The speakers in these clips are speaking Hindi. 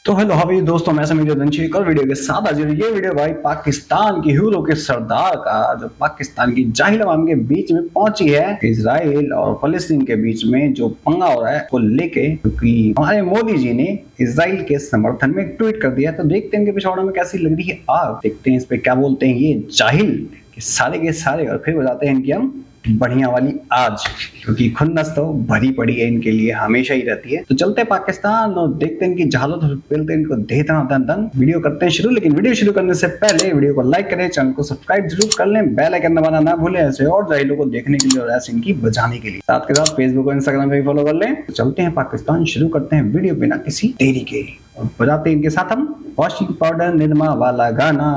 तो हेलो हावी दोस्तों, मैं समीर दंशी एक और वीडियो के साथ हाजिर हूं। ये वीडियो भाई पाकिस्तान की हीरो के सरदार का जो पाकिस्तान की जाहिल अवाम के बीच में पहुंची है, इजराइल और फलस्तीन के बीच में जो पंगा हो रहा है को लेके, क्योंकि हमारे मोदी जी ने इजराइल के समर्थन में एक ट्वीट कर दिया। तो देखते हैं इनके पिछवाड़ों में कैसी लग रही है आग, देखते हैं इस पे क्या बोलते हैं ये जाहिल के सारे, और फिर बताते हैं इनकी हम बढ़िया वाली आज, क्योंकि खुन्नस तो भरी पड़ी है इनके लिए, हमेशा ही रहती है। तो चलते हैं पाकिस्तान और देखते हैं इनकी जहालत, पेलते हैं इनको देते हैं दन। वीडियो करते हैं शुरू, लेकिन वीडियो शुरू करने से पहले वीडियो को लाइक करें, चैनल को सब्सक्राइब जरूर कर लें, बेल आइकन दबाना ना भूलें ऐसे और जाहिलों को देखने के लिए और ऐसे इनकी बजाने के लिए। साथ के साथ फेसबुक और इंस्टाग्राम पे भी फॉलो कर लें। तो चलते हैं पाकिस्तान, शुरू करते हैं वीडियो बिना किसी देरी के और बजाते हैं इनके साथ हम वॉशिंग पाउडर निरमा वाला गाना।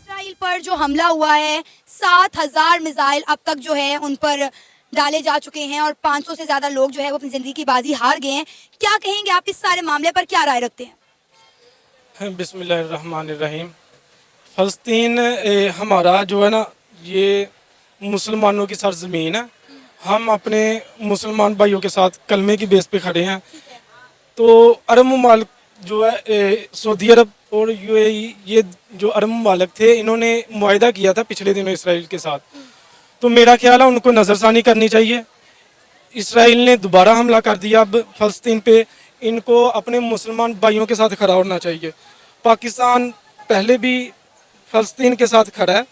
इस्राइल पर जो हमला हुआ है, 7,000 मिसाइल अब तक जो है उन पर डाले जा चुके हैं और 500 से ज्यादा लोग जो है वो अपनी जिंदगी की बाजी हार गए हैं। क्या कहेंगे आप इस सारे मामले पर, क्या राय रखते हैं? बिस्मिल्लाहिर्रहमानिर्रहीम। फ़लस्तीन हमारा जो है ना, ये मुसलमानों की सरज़मीन है। हम अपने मुसलमान भाइयों के साथ कलमे की बेस पे खड़े हैं। तो अरब ममालिक जो है सऊदी अरब और यूएई, ये जो अरब ममालिक थे, इन्होंने मुआहिदा किया था पिछले दिनों इसराइल के साथ। तो मेरा ख्याल है उनको नज़रसानी करनी चाहिए। इसराइल ने दोबारा हमला कर दिया अब फ़लस्तीन पे, इनको अपने मुसलमान भाइयों के साथ खड़ा होना चाहिए। पाकिस्तान पहले भी फ़लस्तीन के साथ खड़ा है,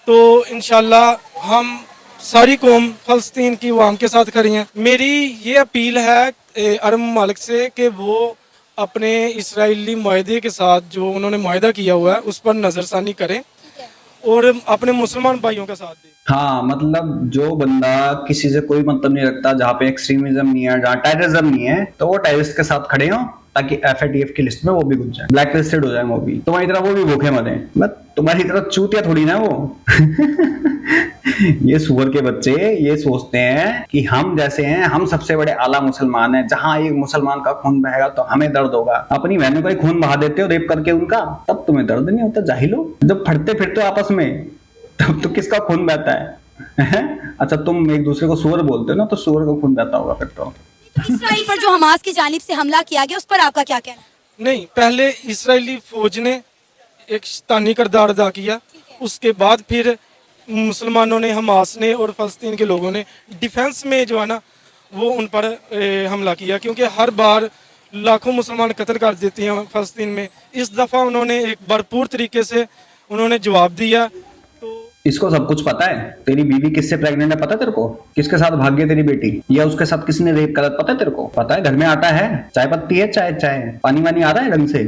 तो इंशाल्लाह हम सारी कौम फ़लस्तीन की अवाम के साथ खड़ी हैं। मेरी ये अपील है अरब ममालिक से कि वो अपने इसराइली मुआहदे के साथ जो उन्होंने मुआहदा किया हुआ है उस पर नज़रसानी करें और अपने मुसलमान भाइयों का साथ दें। हाँ, मतलब जो बंदा किसी से कोई मतलब नहीं रखता, जहाँ पे एक्सट्रीमिज्म नहीं है, जहाँ टेररिज्म नहीं है, तो वो टेररिस्ट के साथ खड़े हो ताकि एफएटीएफ की लिस्ट में वो भी घुस जाए, ब्लैक लिस्टेड हो जाए वो भी। तुम्हारी तरह वो भी भूखे मरे, बट तुम्हारी तरह चूतिया थोड़ी ना वो। ये सुअर के बच्चे ये सोचते हैं कि हम जैसे हैं, हम सबसे बड़े आला मुसलमान हैं, जहां एक मुसलमान का खून बहेगा तो हमें दर्द होगा। अपनी बहनों का ही खून बहा देते हो रेप करके उनका, तब तुम्हें दर्द नहीं होता जाहिलो। जब फटते फिरते हो आपस में तब तो किसका खून बहता है? अच्छा, तुम एक दूसरे को सुअर बोलते हो ना, तो सुअर का खून बहता होगा फिर तो। इसराइल पर जो हमास की जानिब से हमला किया गया, उस पर आपका क्या कहना है? नहीं, पहले इसराइली फौज ने एक शैतानी किरदार अदा किया, उसके बाद फिर मुसलमानों ने, हमास ने और फ़लस्तीन के लोगों ने डिफेंस में जो है ना वो उन पर हमला किया, क्योंकि हर बार लाखों मुसलमान कत्ल कर देते हैं फ़लस्तीन में। इस दफ़ा उन्होंने एक भरपूर तरीके से उन्होंने जवाब दिया। तो इसको सब कुछ पता है। तेरी बीवी किससे प्रेग्नेंट है पता है तेरे को? किसके साथ भाग गई तेरी बेटी, या उसके साथ किसने रेप करा पता है तेरे को? पता है घर में आटा है, चाय पत्ती है, चाय चाय पानी वानी आ रहा है ढंग से?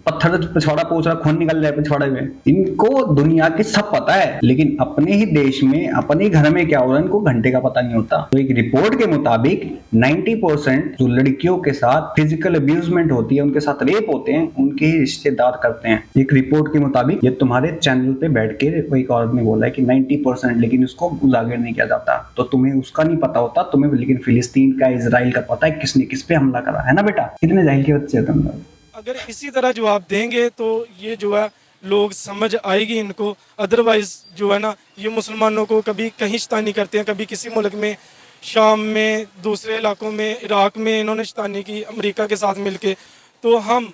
पत्थर से पिछवाड़ा पोछ रहा, खून निकल जाए पिछवाड़े में। इनको दुनिया की सब पता है, लेकिन अपने ही देश में अपने घर में क्या हो रहा है इनको घंटे का पता नहीं होता। तो एक रिपोर्ट के मुताबिक 90% जो लड़कियों के साथ फिजिकल अब्यूजमेंट होती है, उनके साथ रेप होते हैं, उनके ही रिश्तेदार करते हैं। एक रिपोर्ट के मुताबिक, ये तुम्हारे चैनल पे बैठ के कोई औरत ने बोला है कि 90%, लेकिन उसको उजागर नहीं किया जाता। तो तुम्हें उसका नहीं पता होता, तुम्हें लेकिन फिलिस्तीन का, इजराइल का पता है किसने किस पे हमला करा है ना बेटा? कितने जाहिल के बच्चे हैं तुम लोग। अगर इसी तरह जवाब देंगे तो ये जो है लोग समझ आएगी इनको। अदरवाइज जो है ना, ये मुसलमानों को कभी कहीं शैतानी करते हैं, कभी किसी मुल्क में, शाम में, दूसरे इलाकों में, इराक में इन्होंने शैतानी की अमेरिका के साथ मिलके। तो हम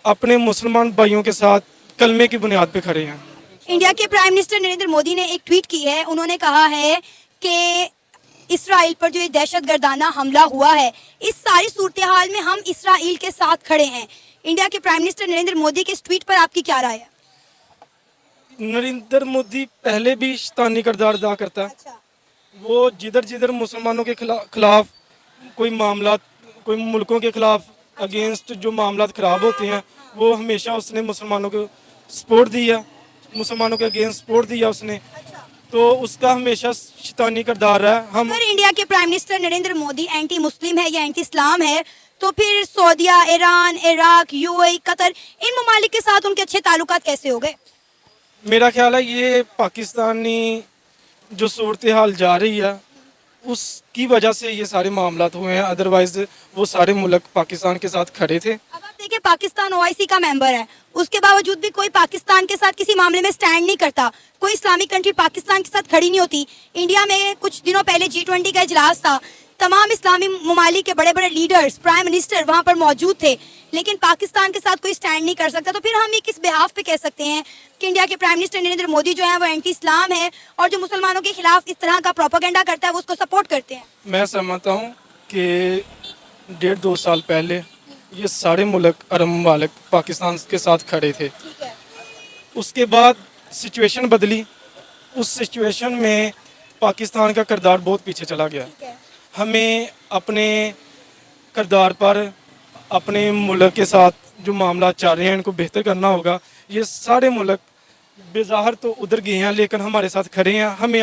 अपने मुसलमान भाइयों के साथ कलमे की बुनियाद पे खड़े हैं। इंडिया के प्राइम मिनिस्टर नरेंद्र मोदी ने एक ट्वीट की है। उन्होंने कहा है कि इसराइल पर जो ये दहशतगर्दाना हमला हुआ है, इस सारी सूरत हाल में हम इसराइल के साथ खड़े हैं। इंडिया के प्राइम मिनिस्टर नरेंद्र मोदी के इस ट्वीट पर आपकी क्या राय है? नरेंद्र मोदी पहले भी शैतानी किरदार अदा करता है। अच्छा। वो जिधर जिधर मुसलमानों के खिलाफ कोई मामला, कोई मुल्कों के खिलाफ अगेंस्ट जो मामला खराब होते हैं, वो हमेशा उसने मुसलमानों को सपोर्ट दिया, मुसलमानों के अगेंस्ट सपोर्ट दिया उसने। तो उसका हमेशा शैतानी किरदार रहा है। हम अगर इंडिया के prime minister Narendra Modi anti Muslim है या एंटी इस्लाम है, तो फिर सऊदीया, ईरान, इराक, यूएई, कतर, इन ममालिक के साथ उनके अच्छे ताल्लुकात कैसे हो गए? मेरा ख्याल है ये पाकिस्तानी जो सूरत हाल जा रही है उसकी वजह से ये सारे मामला हुए हैं। अदरवाइज वो सारे मुल्क पाकिस्तान के साथ खड़े थे। अब आप देखिए, पाकिस्तान ओआईसी का मेंबर है, उसके बावजूद भी कोई पाकिस्तान के साथ किसी मामले में स्टैंड नहीं करता। कोई इस्लामिक कंट्री पाकिस्तान के साथ खड़ी नहीं होती। इंडिया में कुछ दिनों पहले G20 का इजलास था, तमाम इस्लामी ममालिक के बड़े बड़े लीडर्स, प्राइम मिनिस्टर वहाँ पर मौजूद थे, लेकिन पाकिस्तान के साथ कोई स्टैंड नहीं कर सकता। तो फिर हम ये किस बिहाफ पे कह सकते हैं कि इंडिया के प्राइम मिनिस्टर नरेंद्र मोदी जो है वो एंटी इस्लाम है और जो मुसलमानों के खिलाफ इस तरह का प्रोपेगेंडा करता है वो उसको सपोर्ट करते हैं? मैं समझता हूँ कि 1.5-2 साल पहले ये सारे मुल्क अरब ममालिक पाकिस्तान के साथ खड़े थे। ठीक है। उसके बाद सिचुएशन बदली, उस सिचुएशन में पाकिस्तान का किरदार बहुत पीछे चला गया। ठीक है। हमें अपने किरदार पर अपने मुल्क के साथ जो मामला चल रहे हैं इनको बेहतर करना होगा। ये सारे मुल्क बेज़ाहिर तो उधर गए हैं लेकिन हमारे साथ खड़े हैं। हमें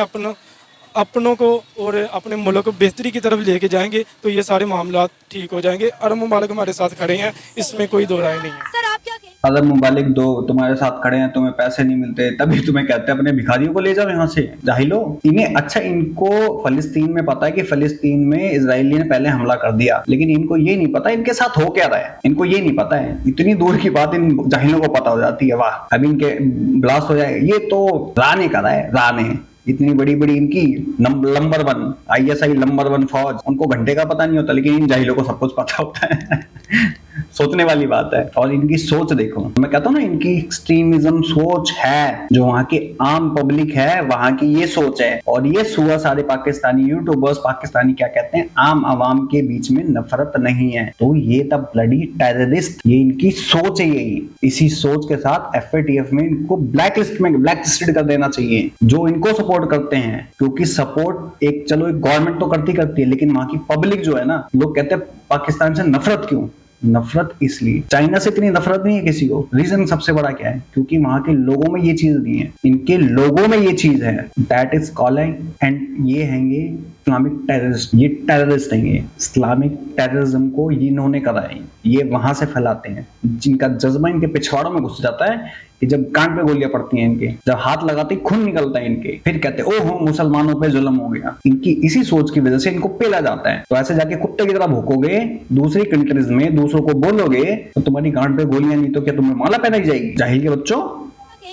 अपनों को और अपने मुल्क को बेहतरी की तरफ लेके जाएंगे तो ये सारे मामला ठीक हो जाएंगे। अरब ममालिक हमारे साथ खड़े हैं, इसमें कोई दो राय नहीं है। सर आप क्या कहें? अरब ममालिक दो तुम्हारे साथ खड़े हैं, तुम्हें पैसे नहीं मिलते, तभी तुम्हें कहते हैं अपने भिखारियों को ले जाओ यहाँ से, जाहिलो। इन्हें अच्छा, इनको फलस्तीन में पता है कि फलस्तीन में इजरायली ने पहले हमला कर दिया, लेकिन इनको ये नहीं पता इनके साथ हो क्या रहा है। इनको ये नहीं पता है, इतनी दूर की बात इन जाहिलों को पता हो जाती है। वाह, अभी इनके ब्लास्ट हो जाए। ये तो राने का रहा है, राने इतनी बड़ी बड़ी इनकी नंबर 1 ISI नंबर 1 फौज, उनको घंटे का पता नहीं होता, लेकिन इन जाहिलों को सब कुछ पता होता है। सोचने वाली बात है। और इनकी सोच देखो, मैं कहता हूँ ना, इनकी एक्सट्रीमिज्म सोच है। जो वहां की आम पब्लिक है वहां की ये सोच है। और ये सुबह सारे पाकिस्तानी यूट्यूबर्स, पाकिस्तानी क्या कहते हैं, आम आवाम के बीच में नफरत नहीं है, तो ये तब ब्लडी टेररिस्ट, ये इनकी सोच है। यही इसी सोच के साथ FATF में इनको ब्लैकलिस्टेड कर देना चाहिए, जो इनको सपोर्ट करते हैं। क्योंकि सपोर्ट एक, चलो एक गवर्नमेंट तो करती है, लेकिन वहां की पब्लिक जो है ना, लोग कहते हैं पाकिस्तान से नफरत क्यों? नफरत इसलिए, चाइना से इतनी नफरत नहीं है किसी को। रीजन सबसे बड़ा क्या है? क्योंकि वहां के लोगों में ये चीज नहीं है, इनके लोगों में ये चीज है। दैट इज कॉलिंग, एंड ये हैंगे इस्लामिक टेररिस्ट। ये टेररिस्ट हैं, ये इस्लामिक टेररिज्म को इन्होंने करा है, ये वहां से फैलाते हैं। जिनका जज्बा इनके पिछवाड़ों में घुस जाता है कि जब कान पे गोलियां पड़ती हैं इनके, जब हाथ लगाते खून निकलता है इनके, फिर कहते हैं ओहो मुसलमानों पे जुल्म हो गया। इनकी इसी सोच की वजह से इनको पेला जाता है। तो ऐसे जाके कुत्ते की तरह भूकोगे दूसरी कंट्रीज में, दूसरों को बोलोगे तो तुम्हारी गांड पे गोलियां नहीं तो क्या तुम्हें माला पहनाई जाएगी? जाहिल के बच्चों।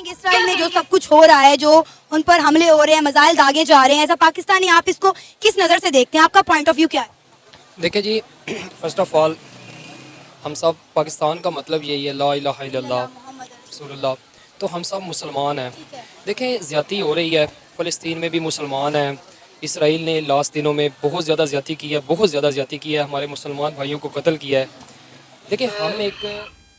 इसराइल में जो सब कुछ हो रहा है, जो उन पर हमले हो रहे हैं, मिसाइल दागे जा रहे हैं, ऐसा पाकिस्तानी आप इसको किस नजर से देखते हैं? आपका पॉइंट ऑफ व्यू क्या है? देखिए जी, फर्स्ट ऑफ ऑल हम सब, पाकिस्तान का मतलब यही है, ला इलाहा इल्लल्लाह रसूलुल्लाह, तो हम सब मुसलमान हैं। देखें, ज़्यादती हो रही है, फ़लस्तीन में भी मुसलमान हैं। इसराइल ने लास्ट दिनों में बहुत ज़्यादा ज़्यादती की है, बहुत ज़्यादा ज़्यादती की है, हमारे मुसलमान भाइयों को कत्ल किया है। देखिए, हम एक,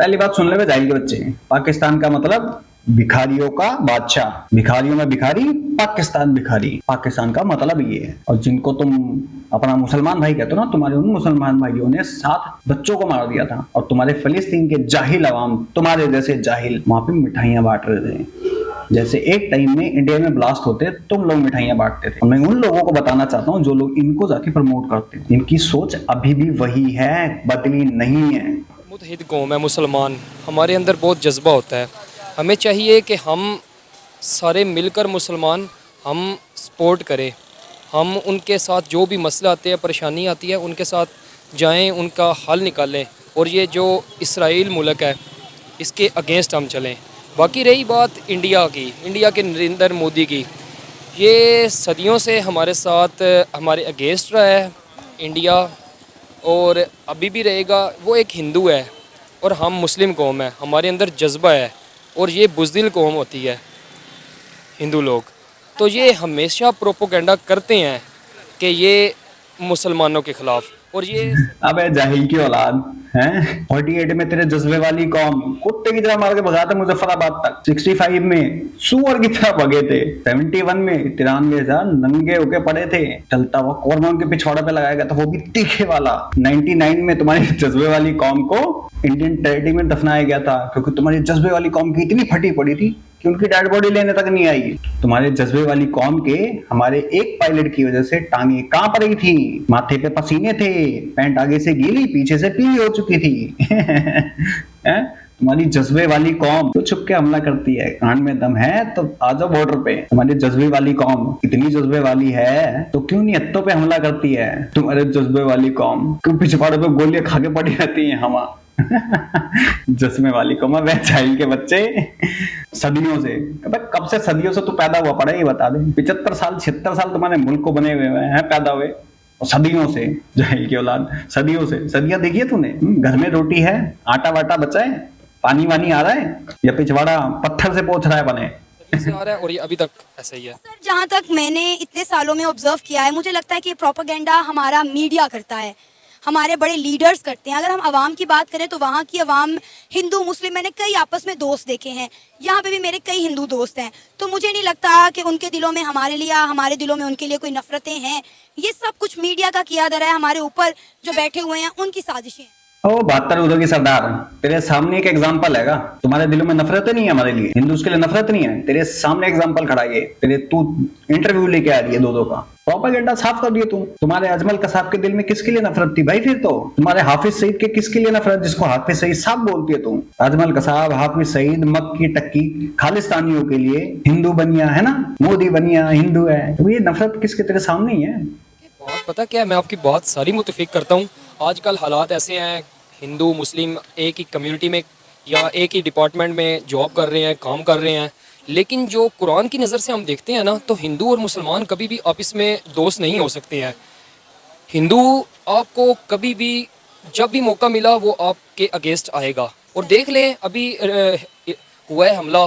पहली बात सुन ले जाहिल के बच्चे, पाकिस्तान का मतलब भिखारियों का बादशाह, भिखारियों में भिखारी, पाकिस्तान भिखारी। पाकिस्तान का मतलब ये है। और जिनको तुम अपना मुसलमान भाई कहते हो ना, तुम्हारे उन मुसलमान भाइयों ने 7 बच्चों को मार दिया था। और तुम्हारे फलस्तीन के जाहिल अवाम, तुम्हारे जैसे जाहिल, वहां पे मिठाइयां बांट रहे थे। जैसे एक टाइम में इंडिया में ब्लास्ट होते तुम लोग मिठाइयां बांटते थे। और मैं उन लोगों को बताना चाहता हूँ जो लोग इनको जाके प्रमोट करते हैं, इनकी सोच अभी भी वही है, बदली नहीं है। मुतहिद कौम है मुसलमान, हमारे अंदर बहुत जज्बा होता है। हमें चाहिए कि हम सारे मिलकर मुसलमान हम सपोर्ट करें, हम उनके साथ जो भी मसले आते हैं, परेशानी आती है, उनके साथ जाएं, उनका हल निकालें। और ये जो इसराइल मुल्क है इसके अगेंस्ट हम चलें। बाकी रही बात इंडिया की, इंडिया के नरेंद्र मोदी की, ये सदियों से हमारे साथ, हमारे अगेंस्ट रहा है इंडिया, और अभी भी रहेगा। वो एक हिंदू है और हम मुस्लिम कौम है, हमारे अंदर जज्बा है, और ये बुज़दिल कौम होती है हिंदू लोग। तो ये हमेशा प्रोपोगेंडा करते हैं कि ये मुसलमानों के खिलाफ, और ये अबे जाहिल की औलाद हैं। 48 में तेरे जज्बे वाली कौम कुत्ते की तरह मार के भगा था मुजफ्फराबाद तक। 65 में सुअर की तरह भगे थे। 71 में 93,000 नंगे होके पड़े थे, चलता हुआ कौरमा उनके पिछवाड़े पे लगाया गया था, वो भी तीखे वाला। 99 में तुम्हारी जज्बे वाली कौम को इंडियन टेरिटरी में दफनाया गया था, क्योंकि तुम्हारी जज्बे वाली कौम की इतनी फटी पड़ी थी कि उनकी डेड बॉडी लेने तक नहीं आई। तुम्हारे जज्बे वाली कौम के हमारे एक पायलट की वजह से टांगे कहां पर गई थी, माथे पे पसीने थे, पैंट आगे से गीली पीछे से पीली हो चुकी थी। तुम्हारी जज्बे वाली कौम तो छुप के हमला करती है। कान में दम है तो आ जाओ बॉर्डर पे। तुम्हारी जज्बे वाली कौम इतनी जज्बे वाली है तो क्यों नहीं हत्तों पे हमला करती है? तुम्हारे जज्बे वाली कौम क्यों पिछवाड़े पे गोलियां खा के पड़ी रहती है? हवा जस्मे वाली कौम, वह जाहिल के बच्चे सदियों से, कब से सदियों से तू पैदा हुआ पड़ा, ये बता दे। 75 साल 76 साल तुम्हारे मुल्क को बने हुए हैं पैदा हुए, और सदियों से, जाहिल की औलाद, सदियों से, सदियां देखी है तूने? घर में रोटी है, आटा वाटा बचा है, पानी वानी आ रहा है, या पिछवाड़ा पत्थर से पोंछ रहा है बने? से आ रहा है और ये अभी तक ऐसा ही है। सर जहाँ तक मैंने इतने सालों में ऑब्जर्व किया है, मुझे लगता है कि प्रोपेगेंडा हमारा मीडिया करता है, हमारे बड़े लीडर्स करते हैं। अगर हम आवाम की बात करें तो वहाँ की आवाम, हिंदू मुस्लिम, मैंने कई आपस में दोस्त देखे हैं, यहाँ पे भी मेरे कई हिंदू दोस्त हैं, तो मुझे नहीं लगता कि उनके दिलों में हमारे लिए, हमारे दिलों में उनके लिए कोई नफरतें हैं। ये सब कुछ मीडिया का किया जा रहा है, हमारे ऊपर जो बैठे हुए हैं उनकी साजिशें हैं। ओ 72 उधर की सरदार, तेरे सामने एक एग्जाम्पल हैगा। तुम्हारे दिलों में नफरत नहीं है हमारे लिए, हिंदूज के लिए नफरत नहीं है, तेरे सामने एग्जाम्पल खड़ा है। तेरे तू इंटरव्यू लेके आ रही है दो का, प्रोपेगेंडा साफ कर दिए तुम। तुम्हारे अजमल कसाब के दिल में किसके लिए नफरत थी भाई? फिर तो तुम्हारे हाफिज सईद के किसके लिए नफरत, जिसको हाफिज सईद साफ बोलती है तुम? अजमल कसाब, हाफिज सईद, मक्की टक्की खालिस्तानियों के लिए हिंदू बनिया है ना, मोदी बनिया हिंदू है, तो ये नफरत किसके तेरे सामने ही है? बहुत पता क्या है, मैं आपकी बात सारी मुतफिक करता हूँ। आजकल हालात ऐसे हैं, हिंदू मुस्लिम एक ही कम्युनिटी में या एक ही डिपार्टमेंट में जॉब कर रहे हैं, काम कर रहे हैं, लेकिन जो कुरान की नज़र से हम देखते हैं ना, तो हिंदू और मुसलमान कभी भी आपस में दोस्त नहीं हो सकते हैं। हिंदू आपको कभी भी जब भी मौका मिला वो आपके अगेंस्ट आएगा। और देख लें अभी हुआ है हमला,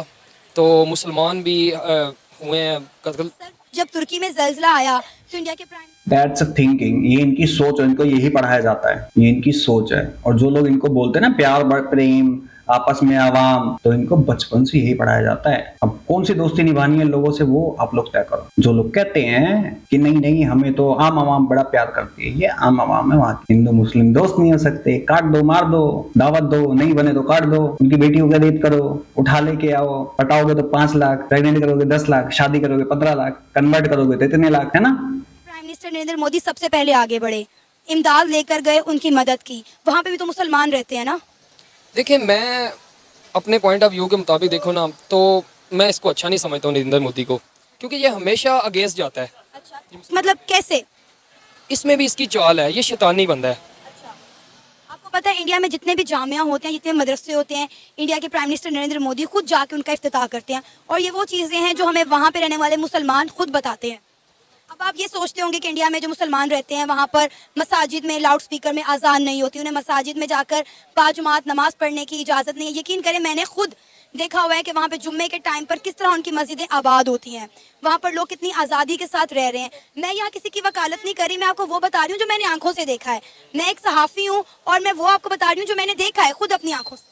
तो मुसलमान भी हुए हैं कत्ल। सर जब तुर्की में जल्जला आया तो इंडिया के प्राइम दैट्स अ थिंकिंग, ये इनकी सोच है, इनको यही पढ़ाया जाता है, ये इनकी सोच है। और जो लोग इनको बोलते हैं ना प्यार प्रेम आपस में आवाम, तो इनको बचपन से यही पढ़ाया जाता है। अब कौन सी दोस्ती निभानी है लोगों से, वो आप लोग तय करो। जो लोग कहते हैं कि नहीं नहीं हमें तो आम आवाम बड़ा प्यार करती है, ये आम आवाम है, वहाँ हिंदू मुस्लिम दोस्त नहीं हो सकते। काट दो, मार दो, दावत दो, नहीं बने तो काट दो, उनकी बेटियों का रेप करो, उठा लेके आओ, पटाओगे तो 5 लाख, प्रेगनेंट करोगे 10 लाख, शादी करोगे 15 लाख, कन्वर्ट करोगे तो इतने लाख, है ना? प्राइम मिनिस्टर नरेंद्र मोदी सबसे पहले आगे बढ़े, इमदाद लेकर गए, उनकी मदद की। वहाँ पे भी तो मुसलमान रहते हैं ना। देखिए मैं अपने पॉइंट ऑफ व्यू के मुताबिक देखो ना, तो मैं इसको अच्छा नहीं समझता हूँ नरेंद्र मोदी को, क्योंकि ये हमेशा अगेंस्ट जाता है। अच्छा, मतलब कैसे? इसमें भी इसकी चाल है, ये शैतानी बंदा है। अच्छा, आपको पता है इंडिया में जितने भी जामिया होते हैं, जितने मदरसे होते हैं, इंडिया के प्राइम मिनिस्टर नरेंद्र मोदी खुद जाके उनका इफ्तिताह करते हैं, और ये वो चीज़ें हैं जो हमें वहाँ पे रहने वाले मुसलमान खुद बताते हैं। अब आप ये सोचते होंगे कि इंडिया में जो मुसलमान रहते हैं वहाँ पर मसाजिद में लाउड स्पीकर में अजान नहीं होती, उन्हें मसाजिद में जाकर बाजुमात नमाज पढ़ने की इजाज़त नहीं है। यकीन करें मैंने खुद देखा हुआ है कि वहाँ पे जुम्मे के टाइम पर किस तरह उनकी मस्जिदें आबाद होती हैं, वहाँ पर लोग कितनी आज़ादी के साथ रह रहे हैं। मैं यहाँ किसी की वकालत नहीं कर रही, मैं आपको वो बता रही हूँ जो मैंने आंखों से देखा है। मैं एक सहाफ़ी हूँ और मैं वो आपको बता रही हूँ जो मैंने देखा है खुद अपनी आंखों से।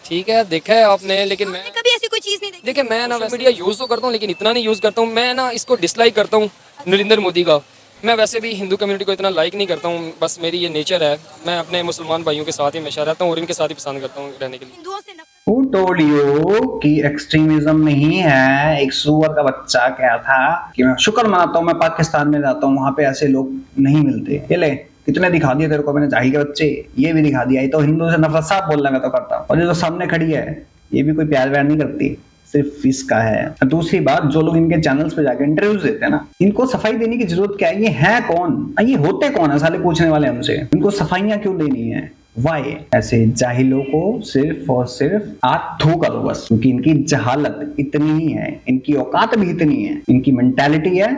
ठीक है, देखा है आपने, लेकिन मैं आपने कभी ऐसी कोई चीज़ नहीं देखी? देखिए मैं ना वैसे मीडिया यूज़ तो करता हूँ, लेकिन इतना नहीं यूज़ करता हूँ। मैं ना इसको डिसलाइक करता हूँ नरेंद्र मोदी का। मैं वैसे भी हिंदू कम्युनिटी को इतना लाइक नहीं करता हूँ, बस मेरी ये नेचर है। मैं अपने मुसलमान भाइयों के साथ ही हमेशा रहता हूँ और इनके साथ ही पसंद करता हूँ रहने के लिए। हिंदुओं से नफरत। Who told you कि एक्सट्रीमिज्म नहीं है? एक सुअर का बच्चा कहा था कि मैं शुक्र मनाता हूँ मैं पाकिस्तान में जाता हूँ, वहां पे ऐसे लोग नहीं मिलते। ये ले कितने दिखा दिए तेरे को मैंने, जाहिल के बच्चे, ये भी दिखा दिया। ये तो हिंदू से नफरत साफ बोलना मैं तो करता हूँ, और ये जो सामने खड़ी है ये भी कोई प्यार व्यार नहीं करती, सिर्फ इसका है। दूसरी बात, जो लोग इनके चैनल्स पे जाके इंटरव्यूज देते हैं ना, इनको सफाई देने की जरूरत क्या है? ये है कौन, ये होते कौन है साले पूछने वाले हमसे? इनको सफाइयां क्यों देनी है? वाई? ऐसे जाहिलों को सिर्फ और सिर्फ आग थू करो बस, क्योंकि इनकी जहालत इतनी ही है, इनकी औकात भी इतनी है, इनकी मेंटालिटी है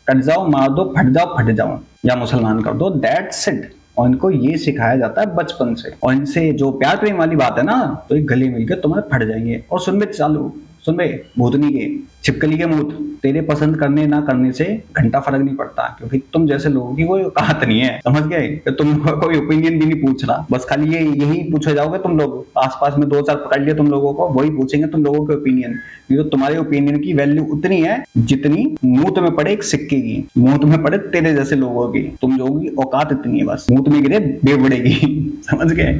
कट जाओ, मार दो, फट जाओ या मुसलमान कर दो, दैट्स इट। और इनको ये सिखाया जाता है बचपन से। और इनसे जो प्यार प्रेम वाली बात है ना, तो ये गले मिलकर तुम्हारे फट जाएंगे। और सुन बे चालू, सुन बे भूतनी के, छिपकली के मुंह, तेरे पसंद करने ना करने से घंटा फर्क नहीं पड़ता, क्योंकि तुम जैसे लोगों की कोई औकात नहीं है, समझ गए? कि तुम कोई ओपिनियन भी नहीं पूछ रहा, बस खाली ये यही पूछे जाओगे तुम लोग। आसपास में 2-4 पकड़ लिए तुम लोगों को, वही पूछेंगे तुम लोगों के ओपिनियन। तो तुम्हारे ओपिनियन की वैल्यू उतनी है जितनी मुंह में पड़े एक सिक्के की, मुंह में पड़े तेरे जैसे लोगों की। तुम लोगों की औकात इतनी है, बस मुंह में गिरे बेवड़ेगी समझ गए?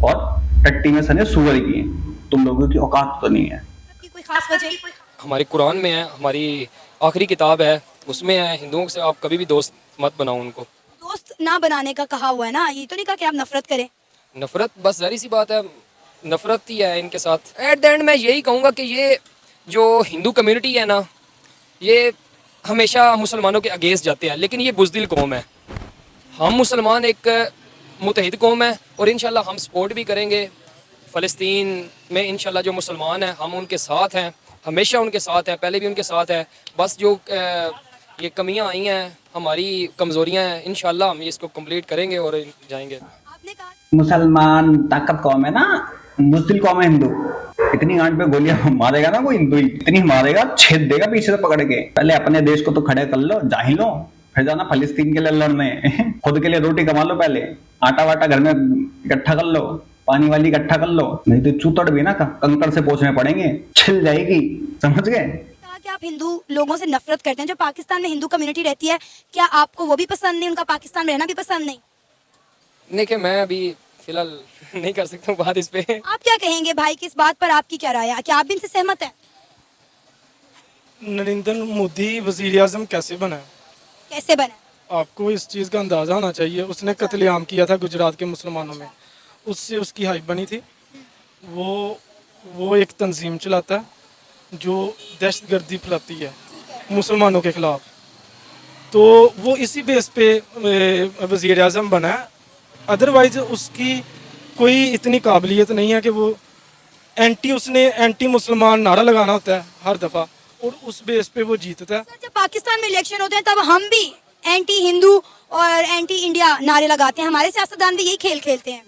और टट्टी में सने सुअर की, तुम लोगों की औकात तो नहीं है। कोई खास वजह? हमारे कुरान में है, हमारी आखिरी किताब है, उसमें है हिंदुओं से आप कभी भी दोस्त मत बनाओ उनको। दोस्त ना बनाने का कहा हुआ है ना, ये तो नहीं कहा कि आप नफरत करें। नफरत बस जाहिर सी बात है, नफरत ही है इनके साथ। एट द एंड मैं यही कहूँगा कि ये जो हिंदू कम्युनिटी है ना, ये हमेशा मुसलमानों के अगेंस्ट जाते हैं, लेकिन ये बुज़दिल कौम है। हम मुसलमान एक मुतहिद कौम है और इंशाल्लाह हम सपोर्ट भी करेंगे। फ़लस्तीन में इंशाल्लाह जो मुसलमान हैं हम उनके साथ हैं, हमेशा उनके साथ हैं, पहले भी उनके साथ है। बस जो ये कमियां आई हैं, हमारी कमज़ोरियां हैं, इंशाल्लाह हम इसको कंप्लीट करेंगे और जाएंगे। आपने कहा मुसलमान ताकत कौम है ना, मुस्लिम कौम है हिंदू। इतनी गांड पे गोलियां मारेगा ना कोई हिंदू, इतनी मारेगा छेद देगा पीछे से पकड़ के। पहले अपने देश को तो खड़े कर लो जाहिलो, फिर जाना फलस्तीन के लिए लड़ने। खुद के लिए रोटी कमा लो, पहले आटा वाटा घर में इकट्ठा कर लो, पानी वाली इकट्ठा कर लो, नहीं तो चूतड़ भी ना कंकड़ से पोछने पड़ेंगे, छिल जाएगी। समझ गए? कहा कि आप हिंदू लोगों से नफरत करते हैं। जो पाकिस्तान में हिंदू कम्युनिटी रहती है, क्या आपको वो भी पसंद नहीं, उनका पाकिस्तान में रहना भी पसंद नहीं? देखिए मैं अभी फिलहाल नहीं कर सकता हूँ बात इस पे। आप क्या कहेंगे भाई कि इस बात पर आपकी क्या राय है, क्या आप भी इनसे सहमत हैं? नरेंद्र मोदी वजीर आजम कैसे बना है? कैसे बना? आपको इस चीज़ का अंदाज़ा होना चाहिए। उसने कत्लेआम किया था गुजरात के मुसलमानों में, उससे उसकी हाइप बनी थी। वो एक तंजीम चलाता है जो दहशतगर्दी फैलाती है मुसलमानों के ख़िलाफ़। तो वो इसी बेस पे वज़ीर आज़म बना है। अदरवाइज़ उसकी कोई इतनी काबिलियत नहीं है कि वो उसने एंटी मुसलमान नारा लगाना होता है हर दफ़ा और उस बेस पे वो जीतता है। जब पाकिस्तान में इलेक्शन होते हैं तब हम भी एंटी हिंदू और एंटी इंडिया नारे लगाते हैं, हमारे सियासतदान भी यही खेल खेलते हैं।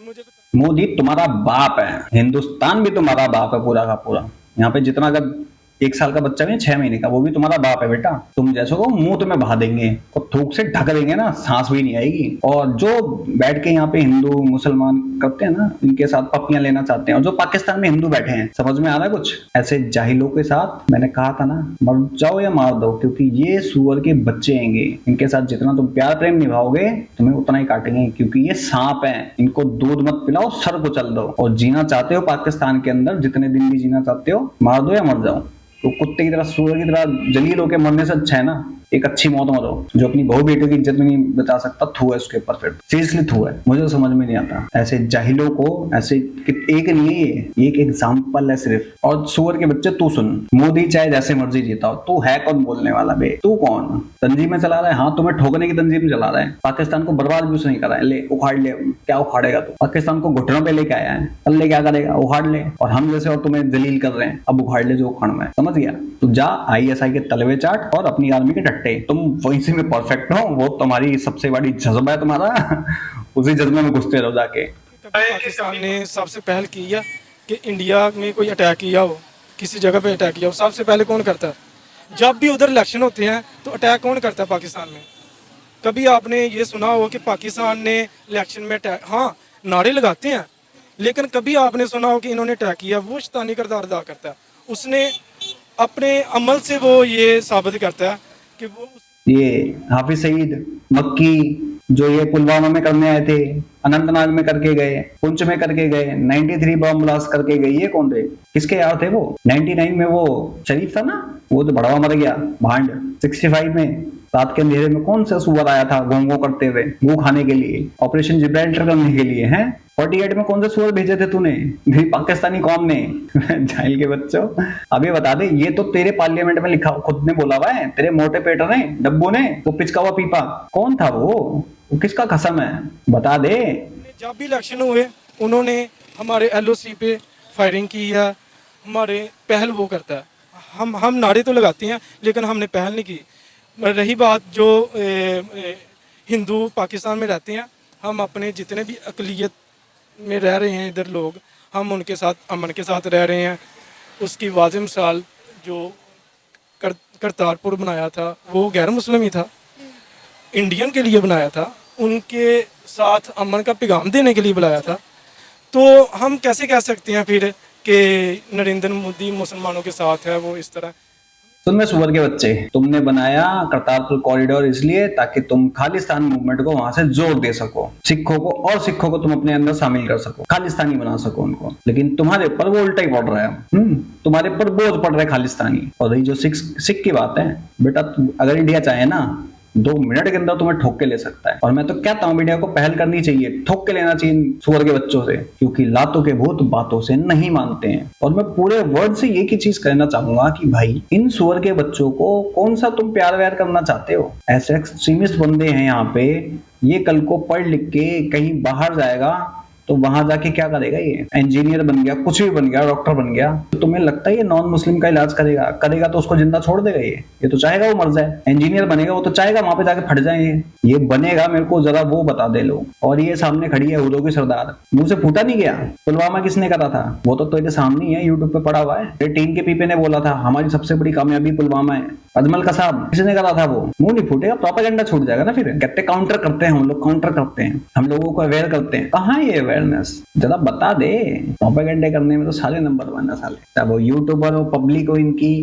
मोदी तुम्हारा बाप है, हिंदुस्तान भी तुम्हारा बाप है पूरा का पूरा। यहाँ पे जितना अगर 1 साल का बच्चा भी 6 महीने का, वो भी तुम्हारा बाप है बेटा। तुम जैसे को मुंह तुम्हें बहा देंगे और थूक से ढक देंगे ना, सांस भी नहीं आएगी। और जो बैठ के यहाँ पे हिंदू मुसलमान करते हैं ना, इनके साथ पप्पियां लेना चाहते हैं, और जो पाकिस्तान में हिंदू बैठे हैं, समझ में आ रहा है कुछ? ऐसे जाहिलों के साथ मैंने कहा था ना, मर जाओ या मार दो, क्योंकि ये सुअर के बच्चे आएंगे। इनके साथ जितना तुम प्यार प्रेम निभाओगे तुम्हें उतना ही काटेंगे, क्योंकि ये सांप है। इनको दूध मत पिलाओ, सर कुचल दो। और जीना चाहते हो पाकिस्तान के अंदर, जितने दिन भी जीना चाहते हो, मार दो या मर जाओ। तो कुत्ते की तरह सूअर की तरह जलील होकर मरने से अच्छा है ना एक अच्छी मौत मरो। जो अपनी बहू बेटे की इज्जत में नहीं बचा सकता, थू है उसके ऊपर। फिर सीरियसली थू है। मुझे तो समझ में नहीं आता ऐसे जाहिलों को। ऐसे एक नहीं है, एक एग्जाम्पल है सिर्फ। और सूअर के बच्चे तू सुन, मोदी चाहे जैसे मर्जी जीता हो, तू है कौन बोलने वाला बे? तू कौन? तंजीम में चला रहा है? हाँ, तुम्हें ठोकने की तंजीम चला रहा है। पाकिस्तान को बर्बाद भी उसने नहीं करा है। ले उखाड़ ले। क्या उखाड़ेगा तू? पाकिस्तान को घुटनों पे लेके आया है, कल ले क्या करेगा? उखाड़ ले। और हम जैसे और तुम्हें जलील कर रहे हैं, अब उखाड़ ले जो उखाड़ना है। समझ गया? तू जा ISI के तलवे चाट और अपनी आर्मी के टट्टे। तुम वहीं से में परफेक्ट हो, वो तुम्हारी सबसे बड़ी जज्बा है तुम्हारा। उसी जज्बे में घुसते रहो जाके। पाकिस्तान ने सबसे पहल की है कि इंडिया में कोई अटैक किया हो, किसी जगह पे अटैक किया हो, सबसे पहले कौन करता है? जब भी उधर इलेक्शन होते हैं तो अटैक कौन करता है पाकिस्तान में? कभी आपने ये सुना हो कि पाकिस्तान ने इलेक्शन में अटैक? हाँ, नारे लगाते हैं, लेकिन कभी आपने सुना हो कि इन्होंने अटैक किया? वो शैतानी किरदार अदा करता है। उसने अपने अमल से वो ये साबित करता है कि वो ये हाफिज सईद मक्की जो ये पुलवामा में करने आए थे, अनंतनाग में करके गए, पुंछ में करके गए, 93 बम ब्लास्ट करके गए, ये कौन थे? किसके यार थे वो? 99 में वो शरीफ था ना, वो तो भड़वा मर गया भांड। 65 में रात के अंधेरे में कौन सा सुअर आया था गोंगो करते हुए, मुंह खाने के लिए, ऑपरेशन जिब्राल्टर करने के लिए? हैं 48 में कौन से सुअर भेजे थे तूने? पाकिस्तानी कौम ने। जाहिल के बच्चों, अभी बता दे, ये तो तेरे पार्लियामेंट में लिखा, खुद ने बोला हुआ है, तेरे मोटे पेटर ने, डब्बू ने, वो पिचका हुआ पीपा। कौन था वो किसका कसम है? बता दे। जब भी इलेक्शन हुए उन्होंने हमारे LOC पे फायरिंग की है। हमारे पहल वो करता है। हम नारे तो लगाते हैं लेकिन हमने पहल नहीं की। रही बात जो हिंदू पाकिस्तान में रहते हैं, हम अपने जितने भी अकलियत में रह रहे हैं इधर लोग, हम उनके साथ अमन के साथ रह रहे हैं। उसकी वाज़िह मिसाल जो करतारपुर बनाया था वो गैर मुस्लिम ही था, इंडियन के लिए बनाया था, उनके साथ अमन का पैगाम देने के लिए बुलाया था। तो हम कैसे कह सकते हैं फिर कि नरेंद्र मोदी मुसलमानों के साथ है? वो इस तरह सुनने सुअर के बच्चे, तुमने बनाया करतारपुर कॉरिडोर इसलिए ताकि तुम खालिस्तान मूवमेंट को वहां से जोर दे सको, सिखों को तुम अपने अंदर शामिल कर सको, खालिस्तानी बना सको उनको। लेकिन तुम्हारे ऊपर वो उल्टा ही पड़ रहा है। तुम्हारे ऊपर बोझ पड़ रहा है खालिस्तानी। और रही जो सिख की बात है, बेटा अगर इंडिया चाहे ना 2 मिनट के अंदर तुम्हें ठोक के ले सकता है। और मैं तो कहता हूँ मीडिया को पहल करनी चाहिए, ठोक के लेना चाहिए सुअर के बच्चों से, क्योंकि लातों के भूत बातों से नहीं मानते हैं। और मैं पूरे वर्ड से एक ही चीज कहना चाहूंगा कि भाई इन सुअर के बच्चों को कौन सा तुम प्यार व्यार करना चाहते हो? ऐसे एक्सट्रीमिस्ट बंदे हैं यहाँ पे, ये कल को पढ़ लिख के कहीं बाहर जाएगा, तो वहां जाके क्या करेगा? ये इंजीनियर बन गया, कुछ भी बन गया, डॉक्टर बन गया, तो तुम्हें लगता है ये नॉन मुस्लिम का इलाज करेगा? करेगा तो उसको जिंदा छोड़ देगा? ये तो चाहेगा वो मर जाए। इंजीनियर बनेगा, वो तो चाहेगा वहां पे जाके फट जाए। ये बनेगा, मेरे को जरा वो बता दे लोग। और ये सामने खड़ी है हुदो की सरदार, मुंह से फूटा नहीं गया। पुलवामा किसने करा था? वो तो तेरे सामने ही है, यूट्यूब पे पड़ा हुआ है। ये टीन के पीपे ने बोला था हमारी सबसे बड़ी कामयाबी पुलवामा है। अजमल कसाब किसने करा था? वो मुंह नहीं फूटेगा, प्रोपेगेंडा छूट जाएगा ना। फिर कहते काउंटर करते हैं हम लोग, काउंटर करते हैं, हम लोगों को अवेयर करते हैं। कहाँ ये अवेयरनेस? जरा बता दे। प्रोपेगेंडे करने में तो सारे नंबर 1 है साले। चाहे वो यूट्यूबर हो, पब्लिक हो, इनकी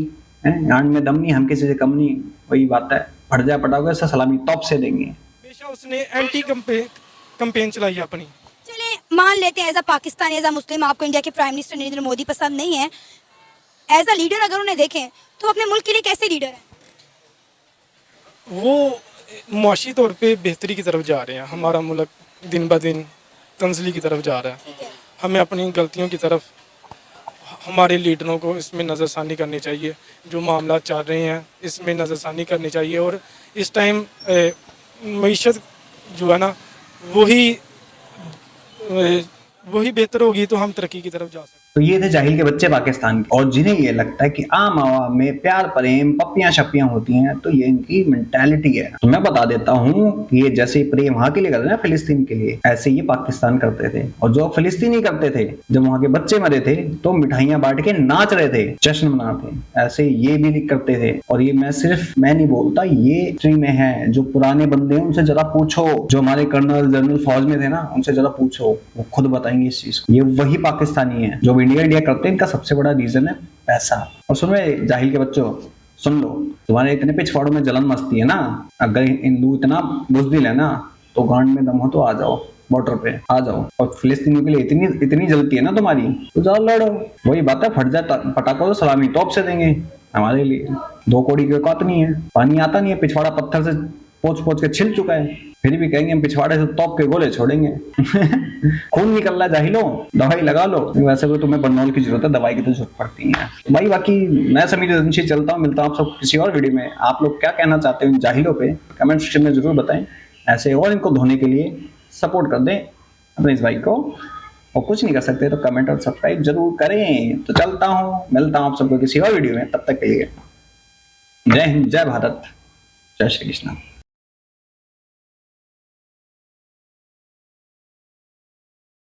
गांड में दम नहीं, हम किसी से कम नहीं। वही बात है, फट जाए पटाखे से सलामी टॉप से देंगे। हमेशा उसने एंटी कंपेन चलाई है अपनी। चले मान लेते हैं as a Pakistani, as a Muslim, आपको इंडिया के प्राइम मिनिस्टर नरेंद्र मोदी पसंद नहीं है। एज अ लीडर अगर उन्हें देखें तो अपने मुल्क के लिए कैसे लीडर है? वो मुआशी तौर पे बेहतरी की तरफ जा रहे हैं। हमारा मुल्क दिन ब दिन तंजली की तरफ जा रहा है। हमें अपनी गलतियों की तरफ, हमारे लीडरों को इसमें नज़रसानी करनी चाहिए। जो मामला चल रहे हैं इसमें नज़रसानी करनी चाहिए। और इस टाइम मईशत जो है ना वही बेहतर होगी तो हम तरक्की की तरफ जा सकते हैं। तो ये थे जाहिल के बच्चे पाकिस्तान के, और जिन्हें ये लगता है कि आम आवाम में प्यार प्रेम पप्पियां शप्पियां होती हैं, तो ये इनकी मेंटालिटी है। तो मैं बता देता हूँ कि ये जैसे प्रेम वहां के लिए करते हैं ना, फिलिस्तीन के लिए, ऐसे ये पाकिस्तान करते थे। और जो फिलिस्तीनी करते थे, जब वहां के बच्चे मरे थे तो मिठाइयां बांट के नाच रहे थे, जश्न मनाते, ऐसे ये भी करते थे। और ये मैं नहीं बोलता, ये हिस्ट्री में है। जो पुराने बंदे हैं उनसे जरा पूछो, जो हमारे कर्नल जनरल फौज में थे ना, उनसे जरा पूछो, वो खुद बताएंगे इस चीज को। ये वही पाकिस्तानी है जो इंडिया करते हैं। इनका सबसे बड़ा रीजन है पैसा। और सुनो जाहिल के बच्चों, सुन लो, तुम्हारे इतने पिछवाड़ों में जलन मस्ती है ना, अगर हिंदू इतना बुज़दिल है ना, तो गांड में दम हो तो आ जाओ, बॉर्डर पे आ जाओ। और फिलिस्तीनियों के लिए इतनी जलती है ना तुम्हारी, तो जाओ लड़ो। वही बात है, फट जाए पटाखा तो सलामी टॉप से देंगे। हमारे लिए 2 कौड़ी की औकात नहीं है, पानी आता नहीं है, पिछवाड़ा पत्थर से पोंछ के छिल चुका है, फिर भी कहेंगे हम पिछवाड़े से तोप के गोले छोड़ेंगे। खून निकल रहा है जाहिलो, दवाई लगा लो। वैसे तो तुम्हें बर्नॉल की जरूरत है, दवाई की तो जरूरत पड़ती है भाई। बाकी मैं समीर चलता हूँ, मिलता हूँ आप सब किसी और वीडियो में। आप लोग क्या कहना चाहते हो इन जाहिलों पे, कमेंट सेक्शन में जरूर बताएं। ऐसे और इनको धोने के लिए सपोर्ट कर दें अपने इस भाई को, और कुछ नहीं कर सकते तो कमेंट और सब्सक्राइब जरूर करें। तो चलता हूँ, मिलता हूँ आप सबको किसी और वीडियो में। तब तक के लिए जय हिंद, जय भारत, जय श्री कृष्ण।